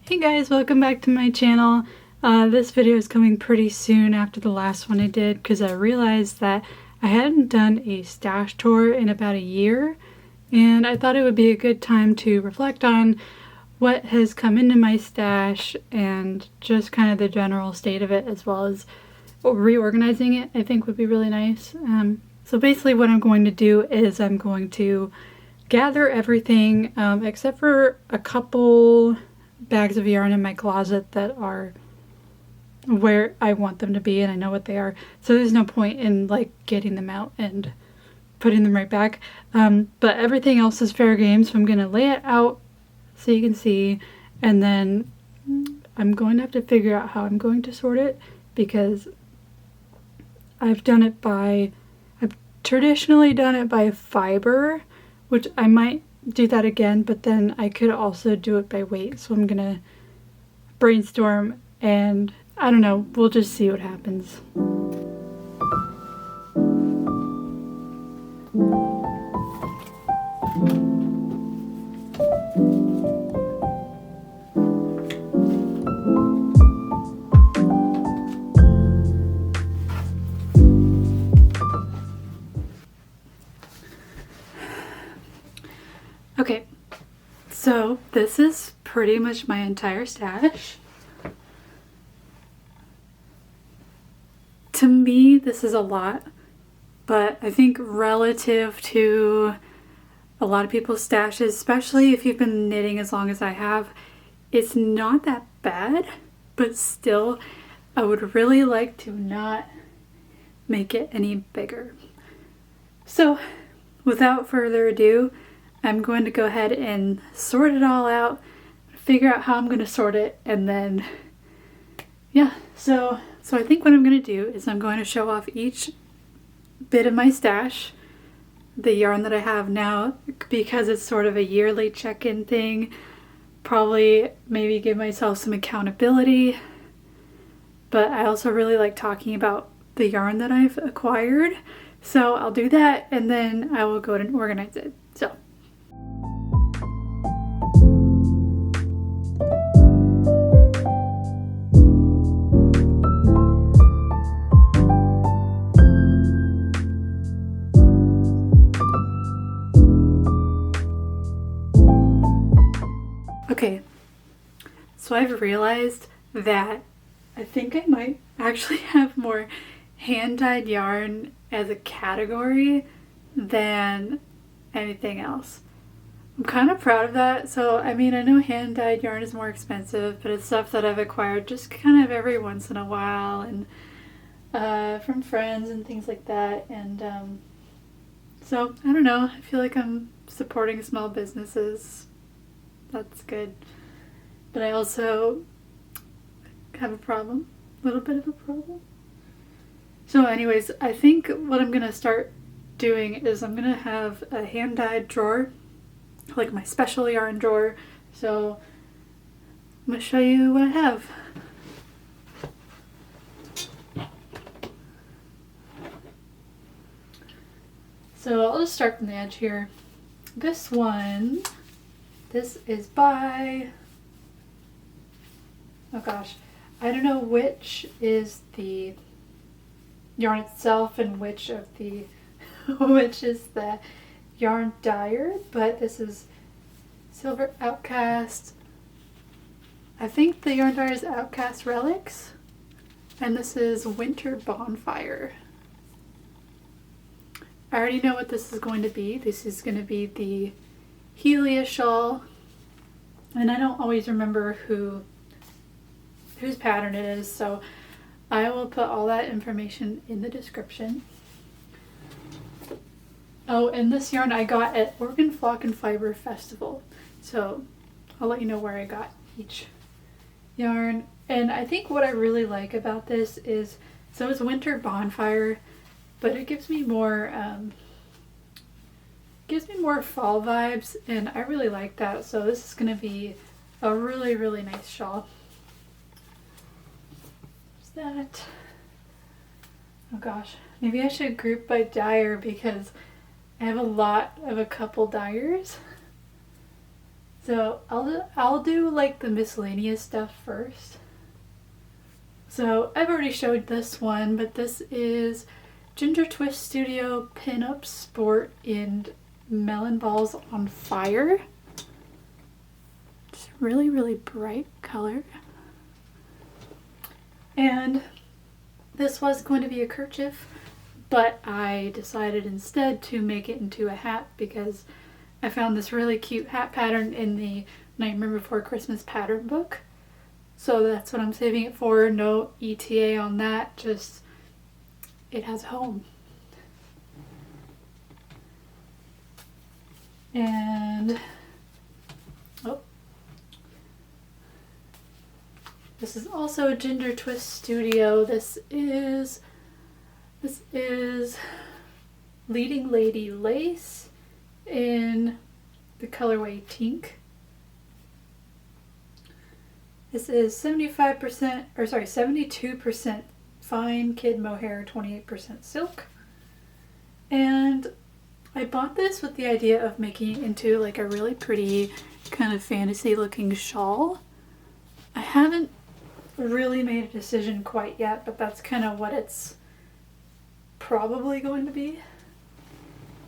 Hey guys, welcome back to my channel. This video is coming pretty soon after the last one I did because I realized that I hadn't done a stash tour in about a year, and I thought it would be a good time to reflect on what has come into my stash and just kind of the general state of it, as well as reorganizing it. I think would be really nice. So basically what I'm going to do is I'm going to gather everything except for a couple bags of yarn in my closet that are where I want them to be and I know what they are, so there's no point in like getting them out and putting them right back, but everything else is fair game, so I'm gonna lay it out so you can see, and then I'm going to have to figure out how I'm going to sort it because I've traditionally done it by fiber, which I might do that again, but then I could also do it by weight, so I'm gonna brainstorm and I don't know, we'll just see what happens. Okay, so this is pretty much my entire stash. To me, this is a lot, but I think relative to a lot of people's stashes, especially if you've been knitting as long as I have, it's not that bad, but still, I would really like to not make it any bigger. So, without further ado, I'm going to go ahead and sort it all out, figure out how I'm going to sort it, and then, yeah, so I think what I'm going to do is I'm going to show off each bit of my stash, the yarn that I have now, because it's sort of a yearly check-in thing, probably maybe give myself some accountability, but I also really like talking about the yarn that I've acquired, so I'll do that and then I will go and organize it. So. Okay, so I've realized that I think I might actually have more hand-dyed yarn as a category than anything else. I'm kind of proud of that. So, I mean, I know hand-dyed yarn is more expensive, but it's stuff that I've acquired just kind of every once in a while and from friends and things like that. And so, I don't know, I feel like I'm supporting small businesses. That's good. But I also have a problem, a little bit of a problem. So anyways, I think what I'm gonna start doing is I'm gonna have a hand-dyed drawer, like my special yarn drawer. So I'm gonna show you what I have. So I'll just start from the edge here. This is by, oh gosh, I don't know which is the yarn itself and which is the yarn dyer, but this is Silver Outcast. I think the yarn dyer is Outcast Relics, and this is Winter Bonfire. I already know what this is going to be. This is going to be the Helia shawl, and I don't always remember whose pattern it is, so I will put all that information in the description. Oh, and this yarn I got at Oregon Flock and Fiber Festival, so I'll let you know where I got each yarn. And I think what I really like about this is, so it's Winter Bonfire, but it gives me more fall vibes, and I really like that. So this is going to be a really, really nice shawl. There's that. Oh gosh, maybe I should group by dyer because I have a lot of a couple dyers. So I'll do like the miscellaneous stuff first. So I've already showed this one, but this is Ginger Twist Studio Pinup Sport in Melon Balls on Fire. It's really, really bright color. And this was going to be a kerchief, but I decided instead to make it into a hat because I found this really cute hat pattern in the Nightmare Before Christmas pattern book. So that's what I'm saving it for. No ETA on that, just it has a home. And oh, this is also Ginger Twist Studio. This is Leading Lady Lace in the colorway Tink. This is 72% fine kid mohair, 28% silk. And I bought this with the idea of making it into like a really pretty kind of fantasy looking shawl. I haven't really made a decision quite yet, but that's kind of what it's probably going to be.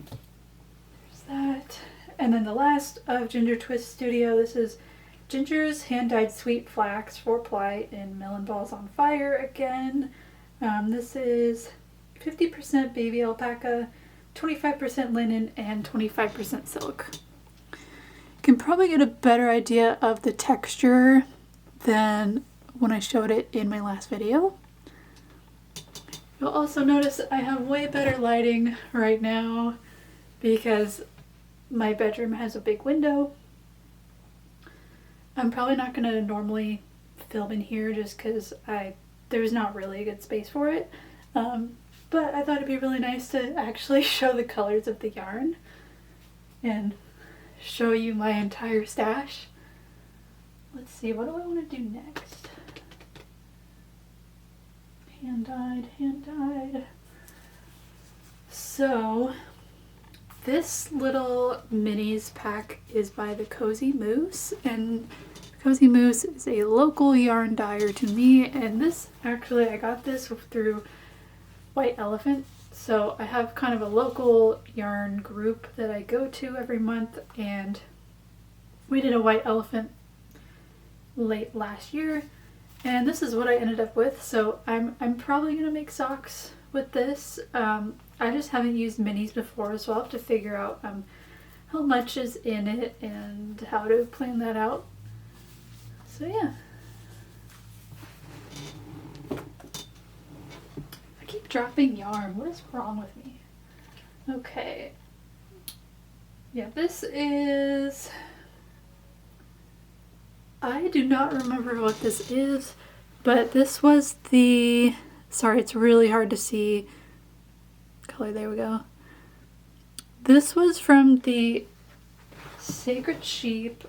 There's that. And then the last of Ginger Twist Studio, this is Ginger's Hand-Dyed Sweet Flax 4-ply in Melon Balls on Fire again. This is 50% baby alpaca, 25% linen, and 25% silk. You can probably get a better idea of the texture than when I showed it in my last video. You'll also notice I have way better lighting right now because my bedroom has a big window. I'm probably not going to normally film in here just because there's not really a good space for it. But I thought it'd be really nice to actually show the colors of the yarn and show you my entire stash. Let's see, what do I want to do next? Hand-dyed. So this little minis pack is by the Cozy Moose, and Cozy Moose is a local yarn dyer to me, and this actually I got this through White Elephant. So I have kind of a local yarn group that I go to every month, and we did a White Elephant late last year, and this is what I ended up with. So I'm probably gonna make socks with this. I just haven't used minis before, so I'll have to figure out how much is in it and how to plan that out. So yeah. I keep dropping yarn. What is wrong with me? Okay. Yeah, this is... I do not remember what this is, but this was the... Sorry, it's really hard to see color. There we go. This was from the Sacred Sheep.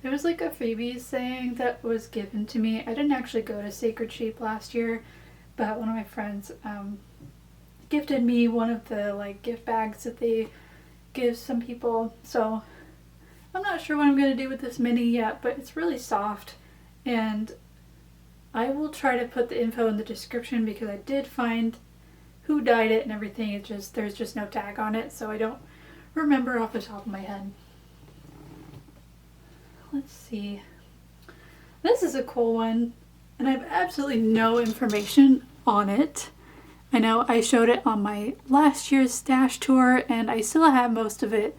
There was like a freebie saying that was given to me. I didn't actually go to Sacred Sheep last year, but one of my friends gifted me one of the like gift bags that they give some people. So I'm not sure what I'm going to do with this mini yet, but it's really soft, and I will try to put the info in the description because I did find who dyed it and everything. It's just there's just no tag on it, so I don't remember off the top of my head. Let's see. This is a cool one, and I have absolutely no information on it. I know I showed it on my last year's stash tour, and I still have most of it.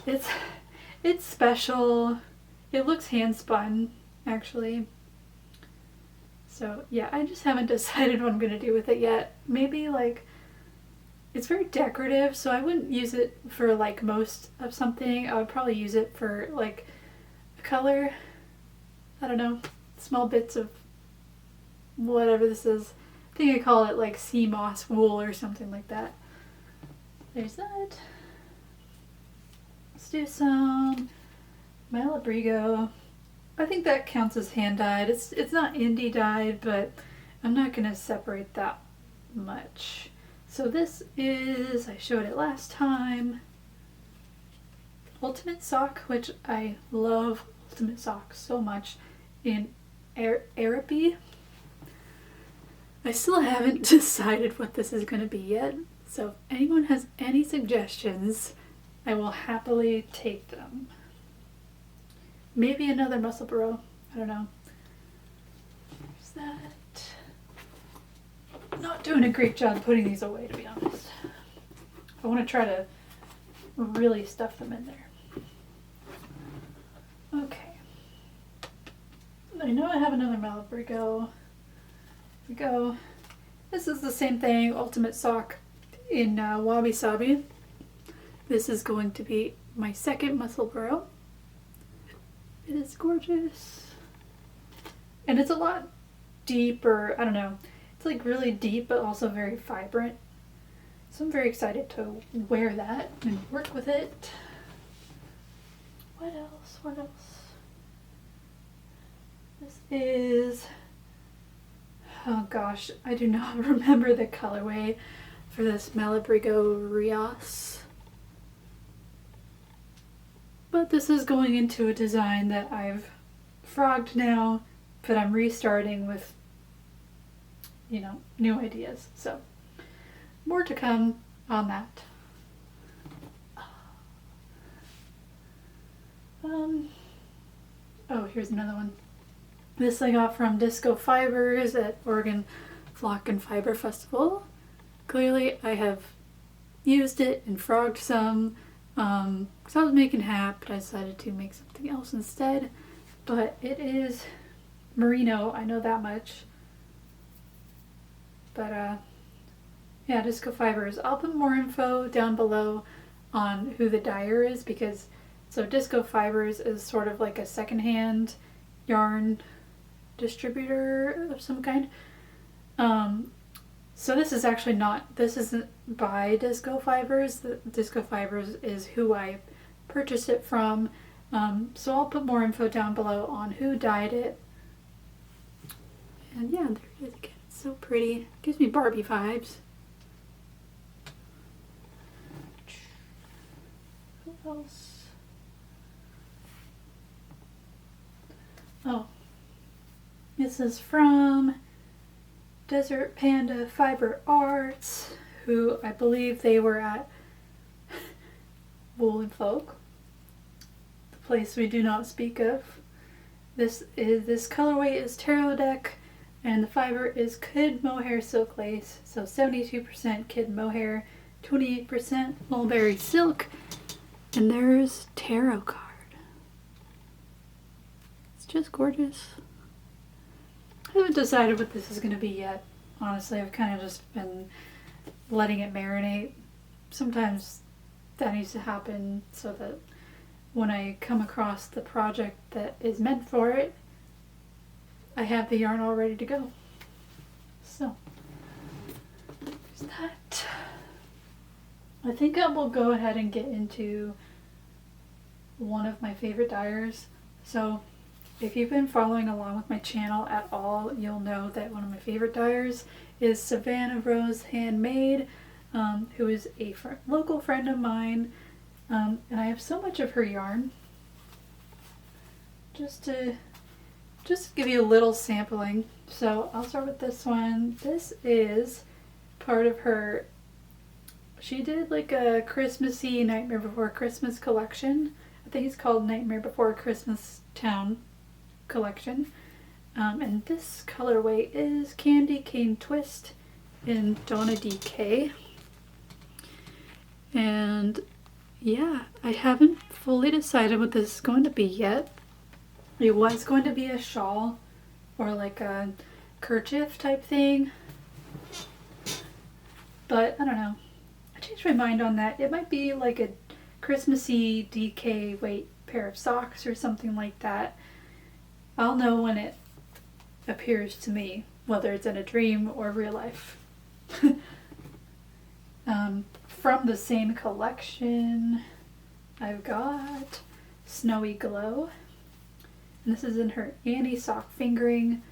It's special. It looks hand spun, actually. So yeah, I just haven't decided what I'm gonna do with it yet. Maybe like, it's very decorative, so I wouldn't use it for like most of something. I would probably use it for like a color. I don't know, small bits of whatever this is. I think I call it like sea moss wool or something like that. There's that. Let's do some Malabrigo. I think that counts as hand dyed. It's not indie dyed, but I'm not gonna separate that much. So this is, I showed it last time. Ultimate sock, which I love Ultimate sock so much, in Araby. I still haven't decided what this is going to be yet, so if anyone has any suggestions, I will happily take them. Maybe another muscle burrow, I don't know. There's that. Not doing a great job putting these away, to be honest. I want to try to really stuff them in there. Okay. I know I have another Malabrigo. Here we go. This is the same thing, Ultimate sock in Wabi Sabi. This is going to be my second muscle burrow. It is gorgeous. And it's a lot deeper, I don't know. It's like really deep but also very vibrant. So I'm very excited to wear that and work with it. What else? What else? This is, oh gosh, I do not remember the colorway for this Malabrigo Rios. But this is going into a design that I've frogged now, but I'm restarting with, you know, new ideas. So more to come on that. Oh, here's another one. This I got from Disco Fibers at Oregon Flock and Fiber Festival. Clearly I have used it and frogged some because I was making hat, but I decided to make something else instead. But it is merino, I know that much. But yeah, Disco Fibers. I'll put more info down below on who the dyer is, because so Disco Fibers is sort of like a secondhand yarn distributor of some kind. So this is actually not, this isn't by Disco Fibers. The Disco Fibers is who I purchased it from. So I'll put more info down below on who dyed it. And yeah, there it is again. It's so pretty. Gives me Barbie vibes. Who else? Oh, this is from Desert Panda Fiber Arts, who I believe they were at Woolfolk, the place we do not speak of. This colorway is Tarot Deck, and the fiber is Kid Mohair Silk Lace, so 72% Kid Mohair, 28% Mulberry Silk, and there's Tarot card. It's just gorgeous. I haven't decided what this is going to be yet. Honestly, I've kind of just been letting it marinate. Sometimes that needs to happen so that when I come across the project that is meant for it, I have the yarn all ready to go. So, there's that. I think I will go ahead and get into one of my favorite dyers. So, if you've been following along with my channel at all, you'll know that one of my favorite dyers is Savannah Rose Handmade, who is a local friend of mine, and I have so much of her yarn. Just to give you a little sampling. So I'll start with this one. This is part of her, she did like a Christmassy Nightmare Before Christmas collection. I think it's called Nightmare Before Christmas Town collection, and this colorway is Candy Cane Twist in Donna DK. And yeah, I haven't fully decided what this is going to be yet. It was going to be a shawl or like a kerchief type thing, but I don't know, I changed my mind on that. It might be like a Christmassy DK weight pair of socks or something like that. I'll know when it appears to me, whether it's in a dream or real life. From the same collection, I've got Snowy Glow. And this is in her Annie sock fingering.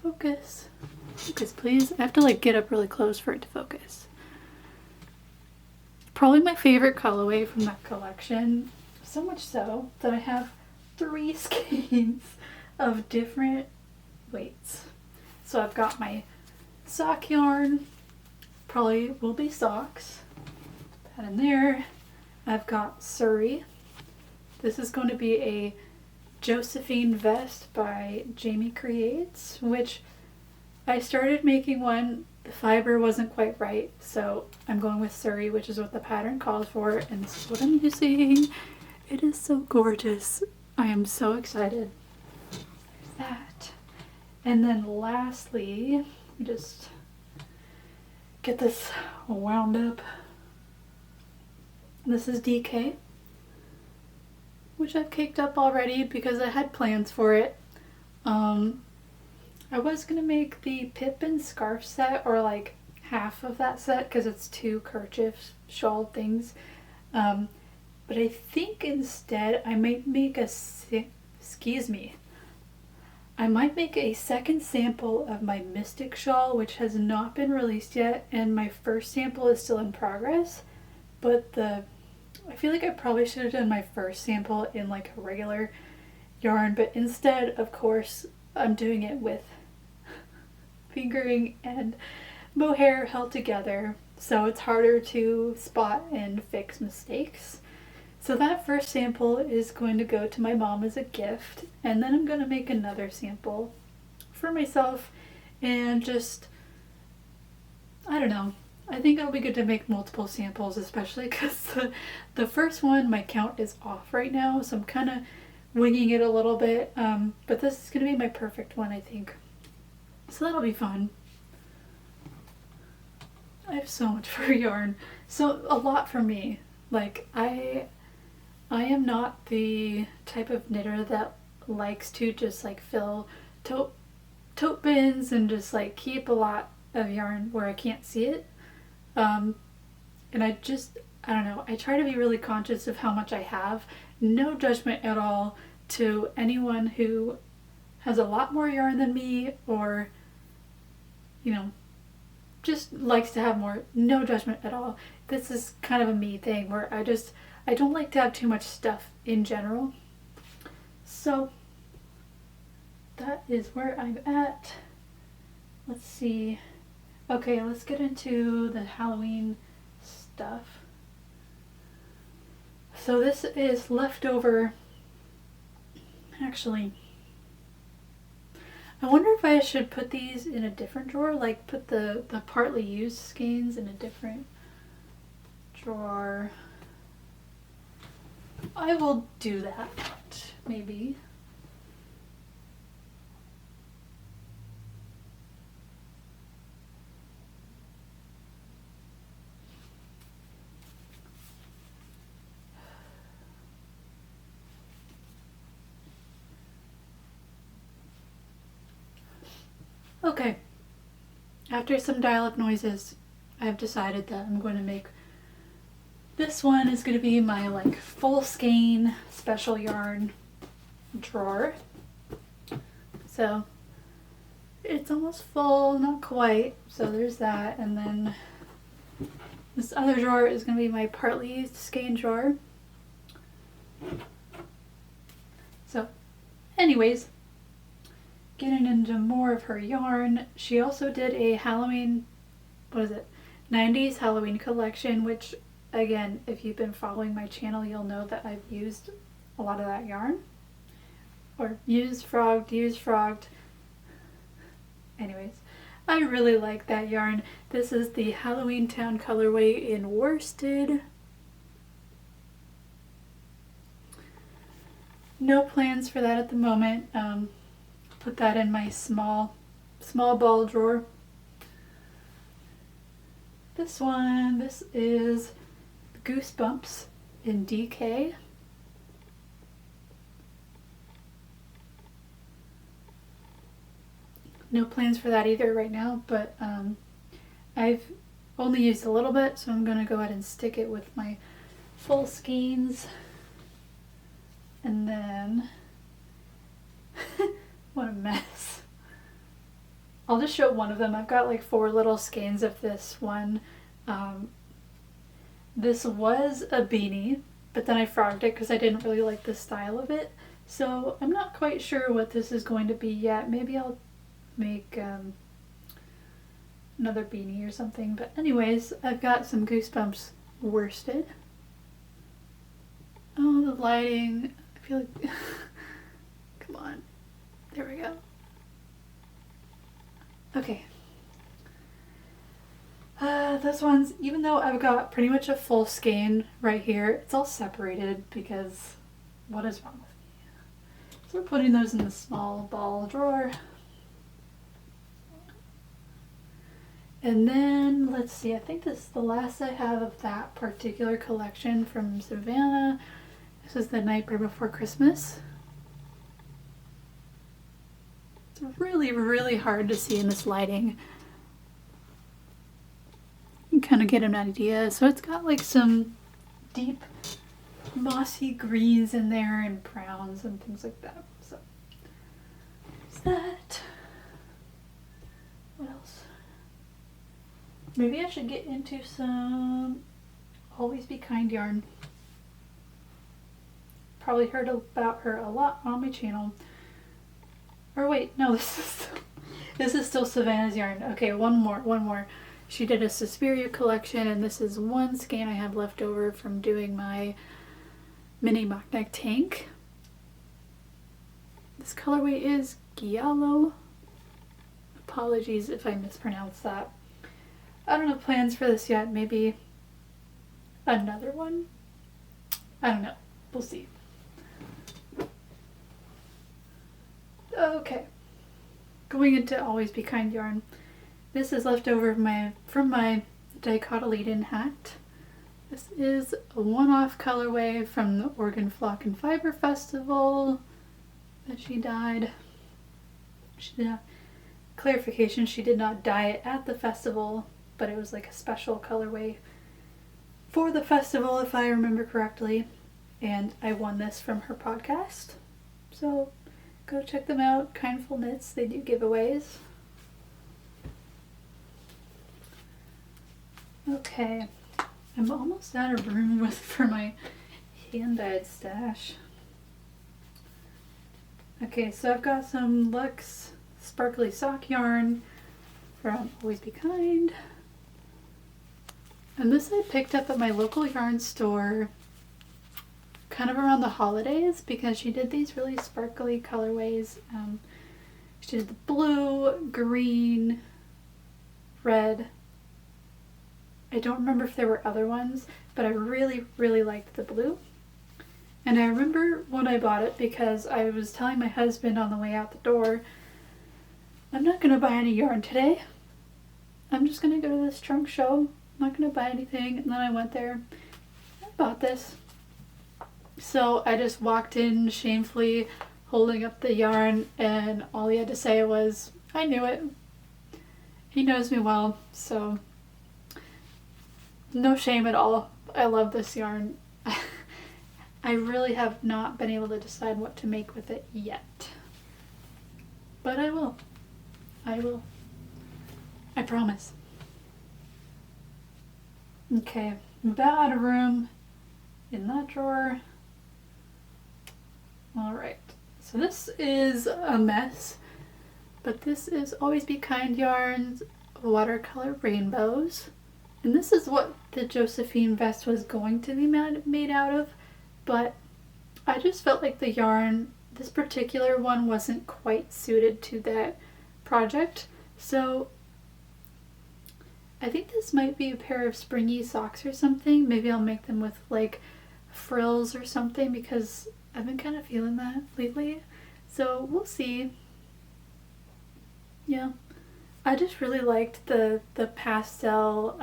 Focus. Focus, please. I have to like get up really close for it to focus. Probably my favorite colorway from that collection. So much so that I have 3 skeins of different weights. So I've got my sock yarn, probably will be socks, that in there. I've got Surrey. This is going to be a Josephine vest by Jamie Creates, which I started making one. The fiber wasn't quite right, so I'm going with Surrey, which is what the pattern calls for, and this is what I'm using. It is so gorgeous. I am so excited. There's that. And then lastly, let me just get this wound up. This is DK, which I've caked up already because I had plans for it. I was going to make the pip and scarf set, or like half of that set, because it's 2 kerchief shawl things. But I think instead I might make I might make a second sample of my Mystic shawl, which has not been released yet, and my first sample is still in progress. But I feel like I probably should have done my first sample in like a regular yarn, but instead, of course, I'm doing it with fingering and mohair held together, so it's harder to spot and fix mistakes. So that first sample is going to go to my mom as a gift, and then I'm going to make another sample for myself, and just, I don't know, I think it'll be good to make multiple samples, especially because the first one, my count is off right now, so I'm kind of winging it a little bit, but this is going to be my perfect one, I think. So that'll be fun. I have so much for yarn. So a lot for me. Like, I am not the type of knitter that likes to just like fill tote bins and just like keep a lot of yarn where I can't see it. And I don't know, I try to be really conscious of how much I have. No judgment at all to anyone who has a lot more yarn than me, or, you know, just likes to have more. No judgment at all. This is kind of a me thing where I don't like to have too much stuff in general. So that is where I'm at. Let's see. Okay, let's get into the Halloween stuff. So this is leftover. Actually, I wonder if I should put these in a different drawer, like put the partly used skeins in a different drawer. I will do that, maybe. Okay, after some dial-up noises, I've decided that I'm going to make this one is going to be my like full skein special yarn drawer. So it's almost full, not quite, so there's that. And then this other drawer is going to be my partly used skein drawer. So anyways, getting into more of her yarn, she also did a Halloween, 90s Halloween collection, which again, if you've been following my channel, you'll know that I've used a lot of that yarn. Or used, frogged. Anyways, I really like that yarn. This is the Halloween Town colorway in worsted. No plans for that at the moment. Put that in my small ball drawer. This is Goosebumps in DK. No plans for that either right now, but I've only used a little bit, so I'm going to go ahead and stick it with my full skeins. And then, what a mess. I'll just show one of them. I've got like 4 little skeins of this one. This was a beanie, but then I frogged it because I didn't really like the style of it. So I'm not quite sure what this is going to be yet. Maybe I'll make another beanie or something. But anyways, I've got some Goosebumps worsted. Oh, the lighting. I feel like... Come on. There we go. Okay. This one's, even though I've got pretty much a full skein right here, it's all separated because what is wrong with me? So we're putting those in the small ball drawer. And then, let's see, I think this is the last I have of that particular collection from Savannah. This is The Nightmare Before Christmas. It's really, really hard to see in this lighting. You can kind of get an idea. So it's got like some deep mossy greens in there and browns and things like that. So there's that. What else? Maybe I should get into some Always Be Kind yarn. Probably heard about her a lot on my channel. Or wait, no, this is still Savannah's yarn. Okay, one more. She did a Suspiria collection, and this is one skein I have left over from doing my mini mock neck tank. This colorway is Giallo. Apologies if I mispronounced that. I don't have plans for this yet. Maybe another one? I don't know. We'll see. Okay. Going into Always Be Kind yarn. This is left over from my dicotyledon hat. This is a one-off colorway from the Oregon Flock and Fiber Festival that she dyed. Clarification, she did not dye it at the festival, but it was like a special colorway for the festival, if I remember correctly. And I won this from her podcast. So go check them out. Kindful Knits, they do giveaways. Okay, I'm almost out of room for my hand-dyed stash. Okay, so I've got some Luxe sparkly sock yarn from Always Be Kind. And this I picked up at my local yarn store kind of around the holidays because she did these really sparkly colorways. She did the blue, green, red. I don't remember if there were other ones, but I really, really liked the blue. And I remember when I bought it because I was telling my husband on the way out the door, I'm not going to buy any yarn today. I'm just going to go to this trunk show. I'm not going to buy anything. And then I went there. I bought this. So I just walked in shamefully holding up the yarn, and all he had to say was, I knew it. He knows me well, so no shame at all. I love this yarn. I really have not been able to decide what to make with it yet. But I will. I will. I promise. Okay, I'm about out of room in that drawer. Alright, so this is a mess, but this is Always Be Kind yarns, watercolor rainbows. And this is what the Josephine vest was going to be made out of, but I just felt like the yarn, this particular one, wasn't quite suited to that project. So I think this might be a pair of springy socks or something. Maybe I'll make them with like frills or something because I've been kind of feeling that lately. So we'll see. Yeah. I just really liked the pastel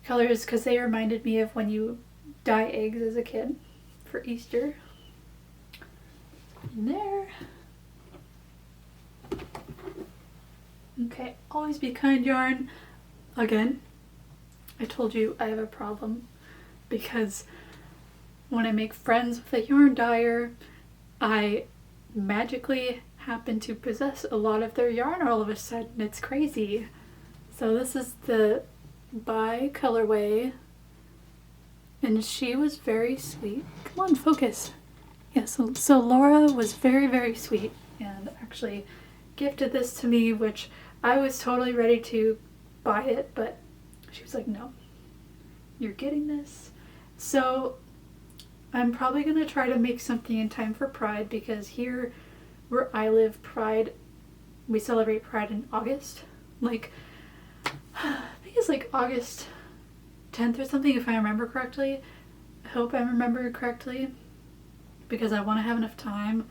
colors because they reminded me of when you dye eggs as a kid for Easter. In there. Okay, Always Be Kind yarn. Again, I told you I have a problem because when I make friends with a yarn dyer, I magically happen to possess a lot of their yarn all of a sudden. It's crazy. So this is the Bi colorway and she was very sweet. Come on, focus. Yeah, so Laura was very, very sweet and actually gifted this to me, which I was totally ready to buy it, but she was like, no, you're getting this. So I'm probably going to try to make something in time for Pride, because here where I live, Pride, we celebrate Pride in August. Like, I think it's like August 10th or something, if I remember correctly. I hope I remember correctly, because I want to have enough time.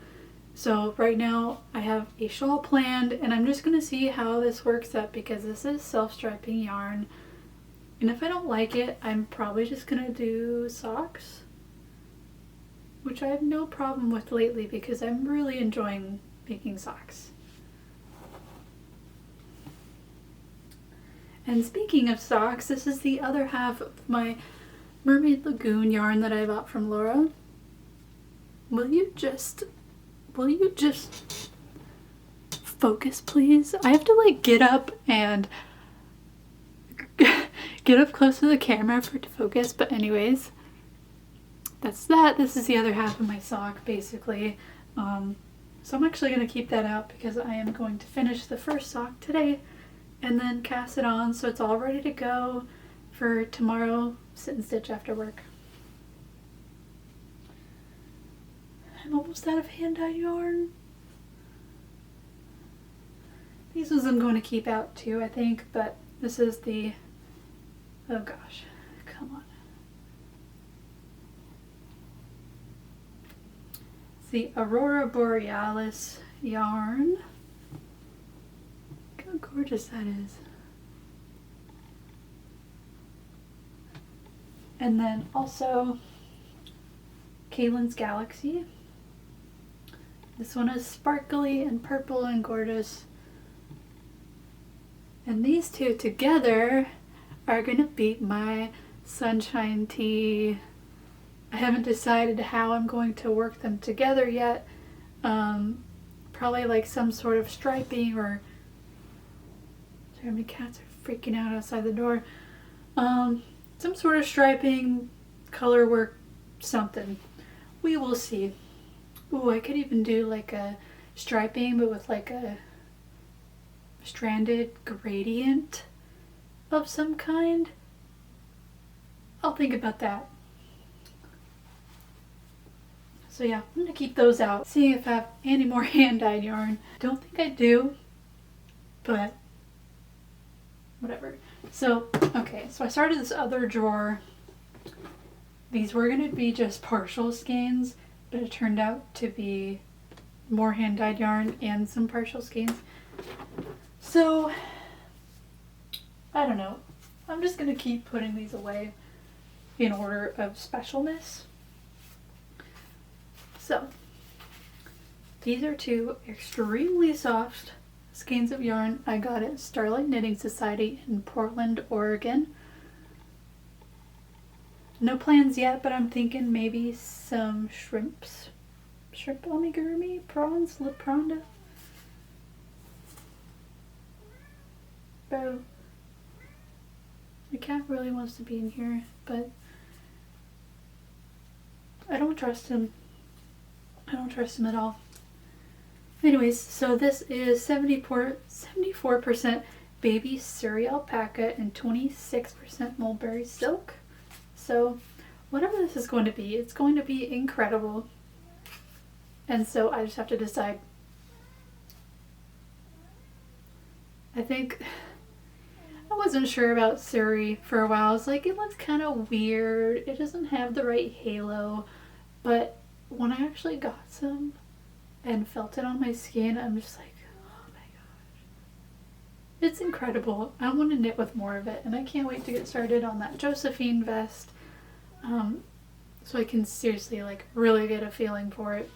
So right now I have a shawl planned, and I'm just going to see how this works out, because this is self-striping yarn. And if I don't like it, I'm probably just going to do socks, which I have no problem with lately because I'm really enjoying making socks. And speaking of socks, this is the other half of my Mermaid Lagoon yarn that I bought from Laura. Will you just focus, please? I have to like get up and get up close to the camera for it to focus, but anyways, that's that. This is the other half of my sock, basically. So I'm actually going to keep that out because I am going to finish the first sock today and then cast it on so it's all ready to go for tomorrow sit and stitch after work. I'm almost out of hand-dyed yarn. These ones I'm going to keep out too, I think, but this is the, oh gosh, come on. It's the Aurora Borealis yarn. Look how gorgeous that is. And then also Kaylin's Galaxy. This one is sparkly and purple and gorgeous. And these two together are gonna beat my Sunshine Tea. I haven't decided how I'm going to work them together yet. Probably like some sort of striping or... Sorry, my cats are freaking out outside the door. Some sort of striping, color work, something. We will see. Ooh, I could even do like a striping, but with like a stranded gradient of some kind. I'll think about that. So yeah, I'm gonna keep those out. See if I have any more hand-dyed yarn. Don't think I do, but whatever. So, okay, so I started this other drawer. These were gonna be just partial skeins, but it turned out to be more hand-dyed yarn and some partial skeins. So, I don't know. I'm just gonna keep putting these away in order of specialness. So, these are two extremely soft skeins of yarn I got at Starlight Knitting Society in Portland, Oregon. No plans yet, but I'm thinking maybe some shrimps. Shrimp amigurumi? Prawns? La Pronda? Bro. The cat really wants to be in here, but I don't trust him. I don't trust him at all. Anyways, so this is 74% baby Surrey alpaca and 26% mulberry silk. So whatever this is going to be, it's going to be incredible. And so I just have to decide. I think I wasn't sure about Surrey for a while. I was like, it looks kind of weird. It doesn't have the right halo. But when I actually got some and felt it on my skin, I'm just like, oh my gosh. It's incredible. I want to knit with more of it, and I can't wait to get started on that Josephine vest. So I can seriously like really get a feeling for it.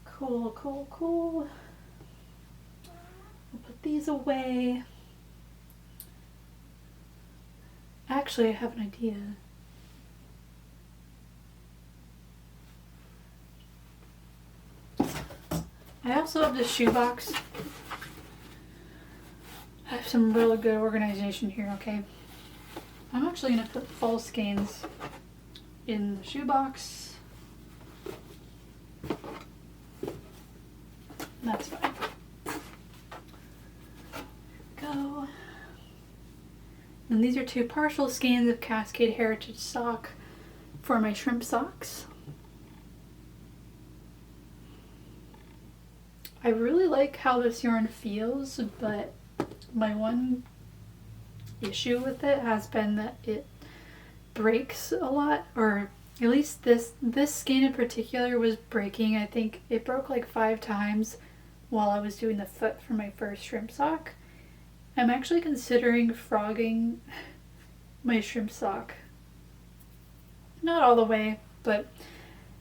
Cool, cool, cool. I'll put these away. Actually, I have an idea. I also have this shoebox. I have some really good organization here, okay? I'm actually going to put false skeins in the shoebox. That's fine. Go. And these are 2 partial skeins of Cascade Heritage sock for my shrimp socks. I really like how this yarn feels, but my one issue with it has been that it breaks a lot, or at least this skein in particular was breaking. I think it broke like 5 times while I was doing the foot for my first shrimp sock. I'm actually considering frogging my shrimp sock. Not all the way, but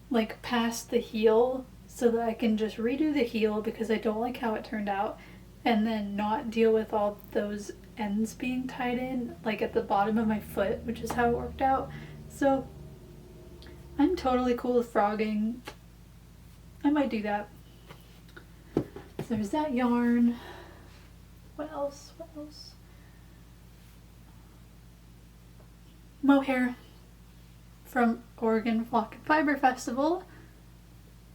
like past the heel, so that I can just redo the heel because I don't like how it turned out, and then not deal with all those ends being tied in like at the bottom of my foot, which is how it worked out. So I'm totally cool with frogging. I might do that. So there's that yarn. What else? What else? Mohair from Oregon Flock and Fiber Festival.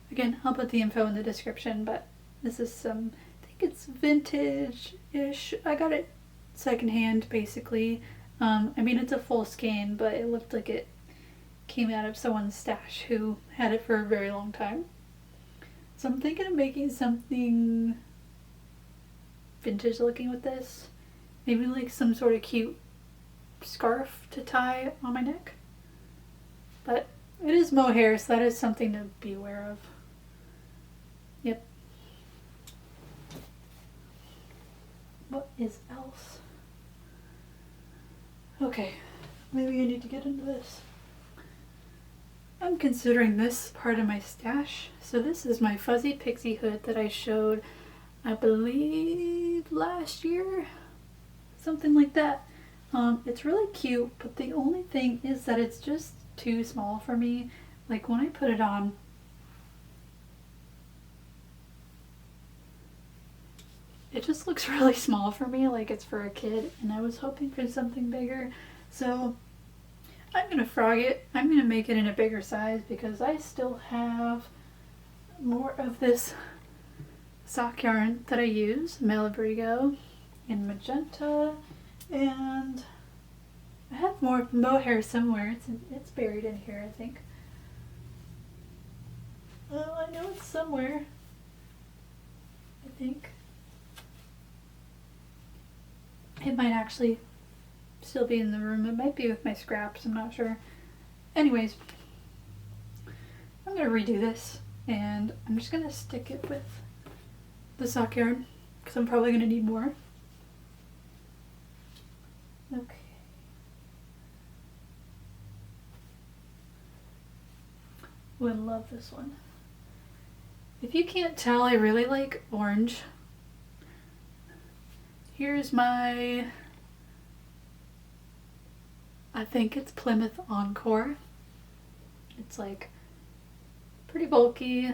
Again, I'll put the info in the description, but this is some, I think it's vintage-ish. I got it secondhand, basically. I mean, it's a full skein, but it looked like it came out of someone's stash who had it for a very long time. So I'm thinking of making something vintage looking with this. Maybe like some sort of cute scarf to tie on my neck. But it is mohair, so that is something to be aware of. Yep. What is else? Okay, maybe I need to get into this. I'm considering this part of my stash. So this is my fuzzy pixie hood that I showed, I believe, last year. Something like that. It's really cute, but the only thing is that it's just too small for me. Like when I put it on, it just looks really small for me, like it's for a kid, and I was hoping for something bigger. So I'm gonna frog it. I'm gonna make it in a bigger size because I still have more of this sock yarn that I use, Malabrigo in magenta, and I have more mohair somewhere. It's buried in here, I think. Well, I know it's somewhere, I think. It might actually still be in the room. It might be with my scraps, I'm not sure. Anyways, I'm gonna redo this, and I'm just gonna stick it with the sock yarn because I'm probably gonna need more. Okay. Would love this one. If you can't tell, I really like orange. Here's my, I think it's Plymouth Encore. It's like pretty bulky.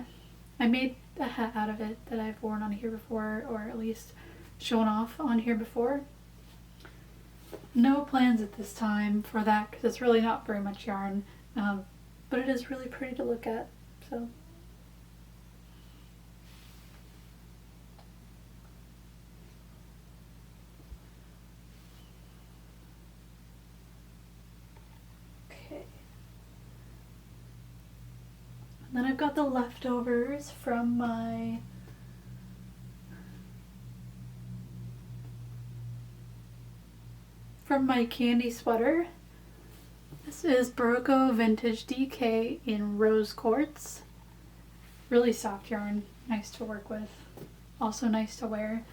I made a hat out of it that I've worn on here before, or at least shown off on here before. No plans at this time for that because it's really not very much yarn, but it is really pretty to look at. So okay. And then I've got the leftovers from my candy sweater. This is Barocco Vintage DK in rose quartz. Really soft yarn, nice to work with, also nice to wear.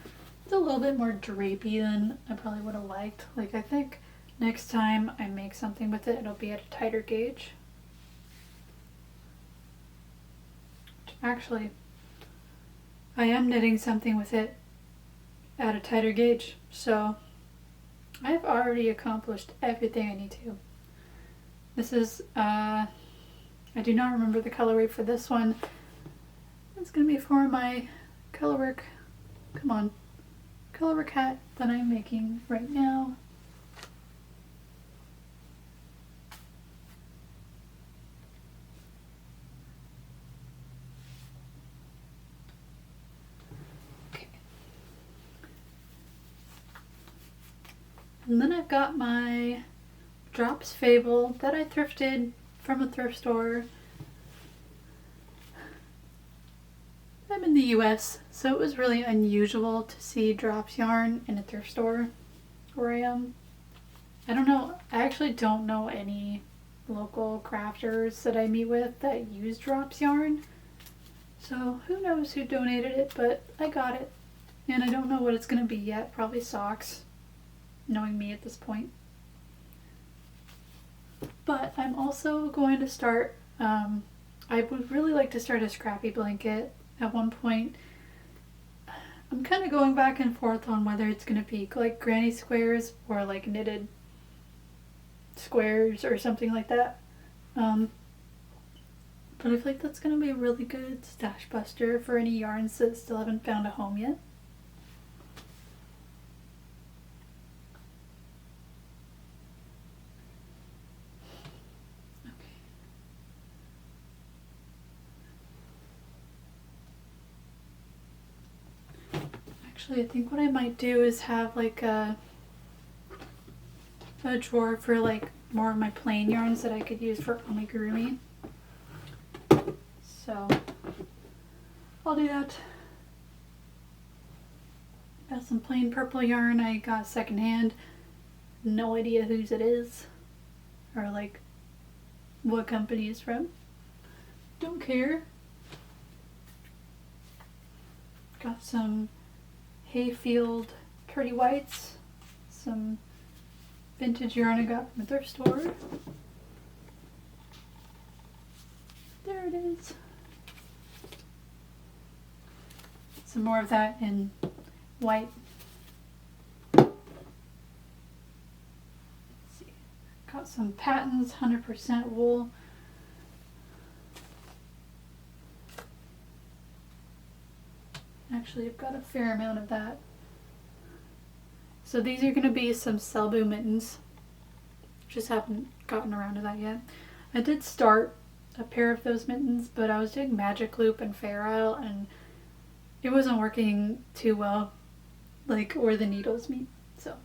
It's a little bit more drapey than I probably would have liked. Like, I think next time I make something with it, it'll be at a tighter gauge. Actually, I am knitting something with it at a tighter gauge, so I've already accomplished everything I need to. This is, I do not remember the colorway for this one. It's going to be for my colorwork, come on, colorwork hat that I'm making right now. And then I've got my Drops Fable that I thrifted from a thrift store. I'm in the US, so it was really unusual to see Drops yarn in a thrift store where I am. I don't know, I actually don't know any local crafters that I meet with that use Drops yarn. So who knows who donated it, but I got it. And I don't know what it's going to be yet, probably socks, knowing me at this point. But I'm also going to start, I would really like to start a scrappy blanket. At one point, I'm kind of going back and forth on whether it's going to be like granny squares or like knitted squares or something like that. But I feel like that's going to be a really good stash buster for any yarns that still haven't found a home yet. Actually, I think what I might do is have like a drawer for like more of my plain yarns that I could use for amigurumi. So I'll do that. Got some plain purple yarn I got secondhand. No idea whose it is or like what company it's from. Don't care. Got some Hayfield Pretty Whites, some vintage yarn I got from a thrift store. There it is. Some more of that in white. Let's see. Got some Patton's 100% wool. Actually, I've got a fair amount of that. So these are going to be some Selbu mittens. Just haven't gotten around to that yet. I did start a pair of those mittens, but I was doing magic loop and fair isle and it wasn't working too well, like where the needles meet. So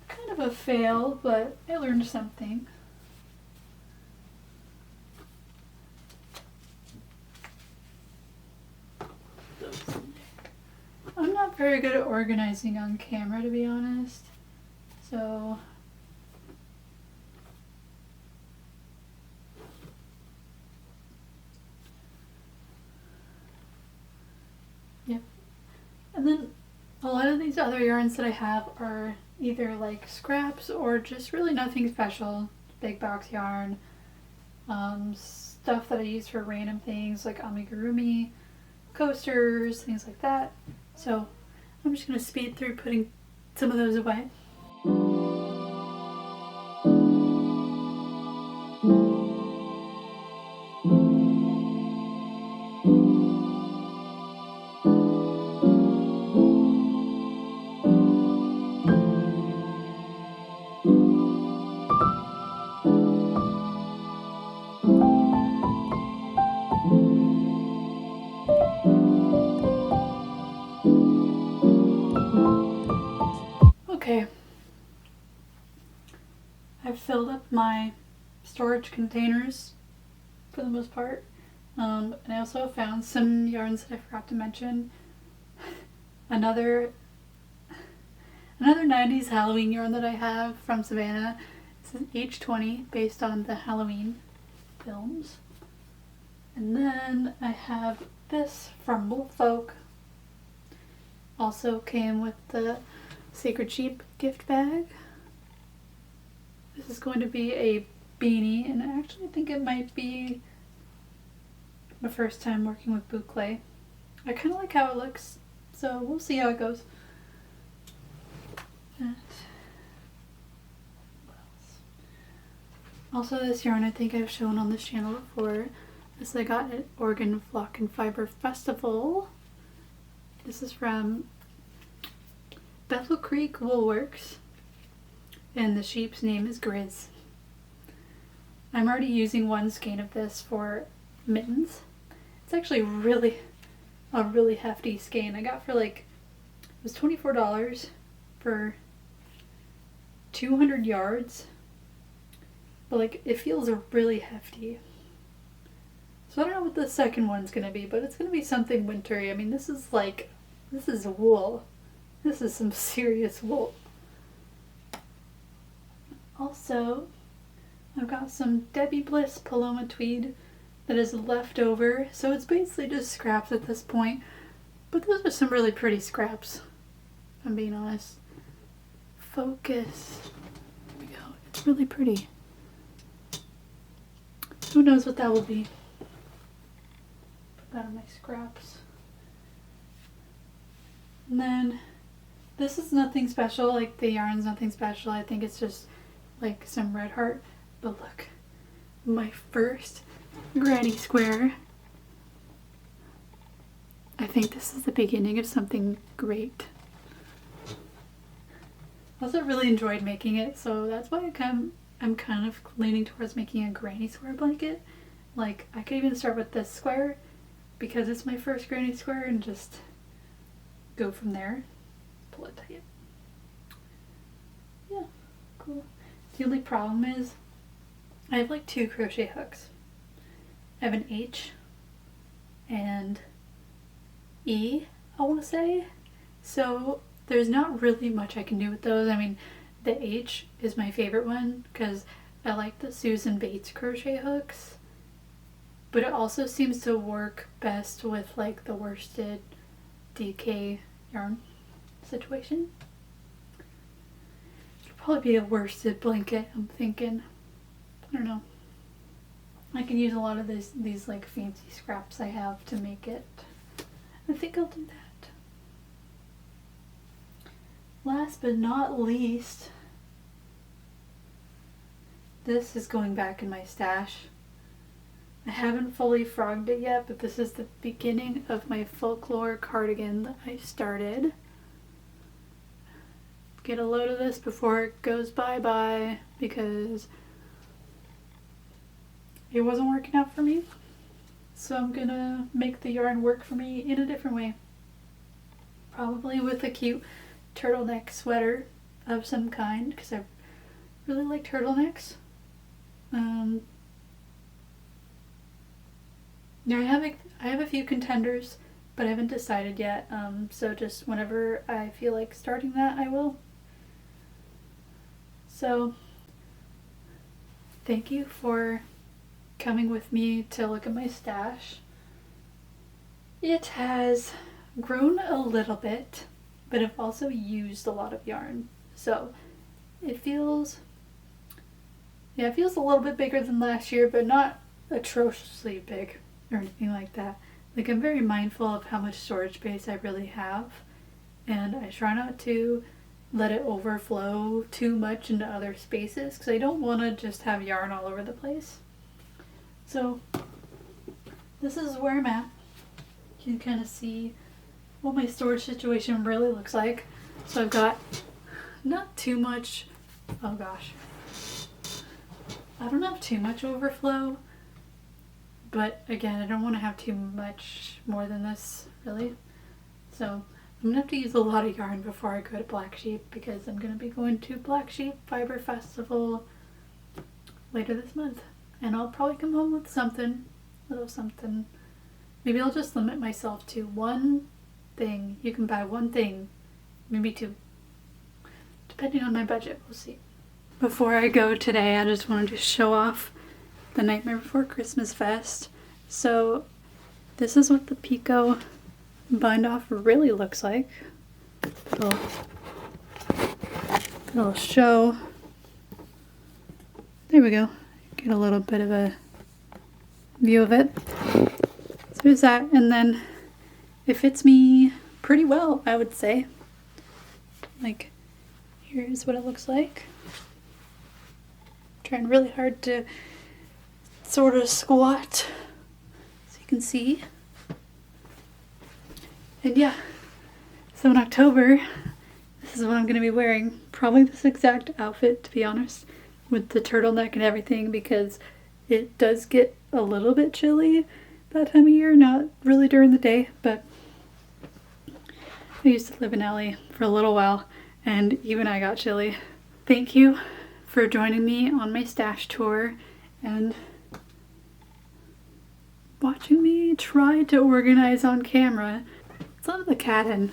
kind of a fail, but I learned something. I'm not very good at organizing on camera, to be honest. So yep. And then a lot of these other yarns that I have are either like scraps or just really nothing special. Big box yarn, stuff that I use for random things like amigurumi, coasters, things like that. So I'm just going to speed through putting some of those away. Okay, I've filled up my storage containers for the most part, and I also found some yarns that I forgot to mention. Another 90s Halloween yarn that I have from Savannah. It's an H20 based on the Halloween films. And then I have this from Woolfolk. Also came with the Sacred Sheep gift bag. This is going to be a beanie, and I actually think it might be my first time working with boucle. I kind of like how it looks, so we'll see how it goes. And what else? Also, this yarn I think I've shown on this channel before. This I got at Oregon Flock and Fiber Festival. This is from Bethel Creek Woolworks, and the sheep's name is Grizz. I'm already using one skein of this for mittens. It's actually a really hefty skein. I got for like, it was $24 for 200 yards, but like it feels really hefty. So I don't know what the second one's gonna be, but it's gonna be something wintry. I mean, this is wool. This is some serious wool. Also, I've got some Debbie Bliss Paloma tweed that is left over, so it's basically just scraps at this point. But those are some really pretty scraps, if I'm being honest. Focus. There we go. It's really pretty. Who knows what that will be? Put that on my scraps. And then this is nothing special, like the yarn's nothing special. I think it's just like some red heart. But look, my first granny square. I think this is the beginning of something great. I also really enjoyed making it, so that's why I'm kind of leaning towards making a granny square blanket. Like, I could even start with this square because it's my first granny square and just go from there. Pull it tight. Yeah, cool. The only problem is I have like 2 crochet hooks. I have an H and E, I want to say. So there's not really much I can do with those. I mean, the H is my favorite one because I like the Susan Bates crochet hooks, but it also seems to work best with like the worsted DK yarn situation. It'll probably be a worsted blanket, I'm thinking. I don't know. I can use a lot of these like fancy scraps I have to make it. I think I'll do that. Last but not least, this is going back in my stash. I haven't fully frogged it yet, but this is the beginning of my folklore cardigan that I started. Get a load of this before it goes bye-bye because it wasn't working out for me. So I'm gonna make the yarn work for me in a different way. Probably with a cute turtleneck sweater of some kind, because I really like turtlenecks. Yeah, I have a few contenders, but I haven't decided yet. So just whenever I feel like starting that, I will. So thank you for coming with me to look at my stash. It has grown a little bit, but I've also used a lot of yarn. So it feels a little bit bigger than last year, but not atrociously big or anything like that. Like, I'm very mindful of how much storage space I really have, and I try not to let it overflow too much into other spaces because I don't want to just have yarn all over the place. So this is where I'm at. You can kind of see what my storage situation really looks like. So I've got not too much, oh gosh, I don't have too much overflow, but again, I don't want to have too much more than this, really. So I'm gonna have to use a lot of yarn before I go to Black Sheep because I'm gonna be going to Black Sheep Fiber Festival later this month. And I'll probably come home with something, little something. Maybe I'll just limit myself to one thing. You can buy one thing, maybe 2. Depending on my budget, we'll see. Before I go today, I just wanted to show off the Nightmare Before Christmas Fest. So this is what the Pico bind off really looks like. Little show. There we go. Get a little bit of a view of it. So there's that, and then it fits me pretty well, I would say. Like, here's what it looks like. I'm trying really hard to sort of squat so you can see. And yeah, so in October, this is what I'm going to be wearing. Probably this exact outfit, to be honest, with the turtleneck and everything, because it does get a little bit chilly that time of year. Not really during the day, but I used to live in LA for a little while, and even I got chilly. thank you for joining me on my stash tour and watching me try to organize on camera. Let's let the cat in.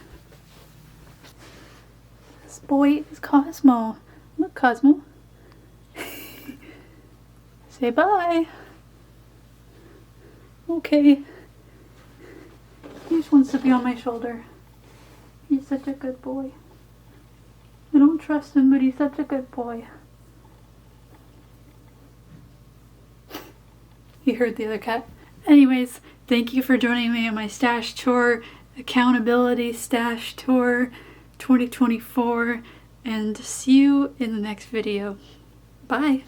This boy is Cosmo. Look, Cosmo. Say bye. Okay. He just wants to be on my shoulder. He's such a good boy. I don't trust him, but he's such a good boy. He heard the other cat. Anyways, thank you for joining me on my stash tour, accountability stash tour 2024, and see you in the next video. Bye.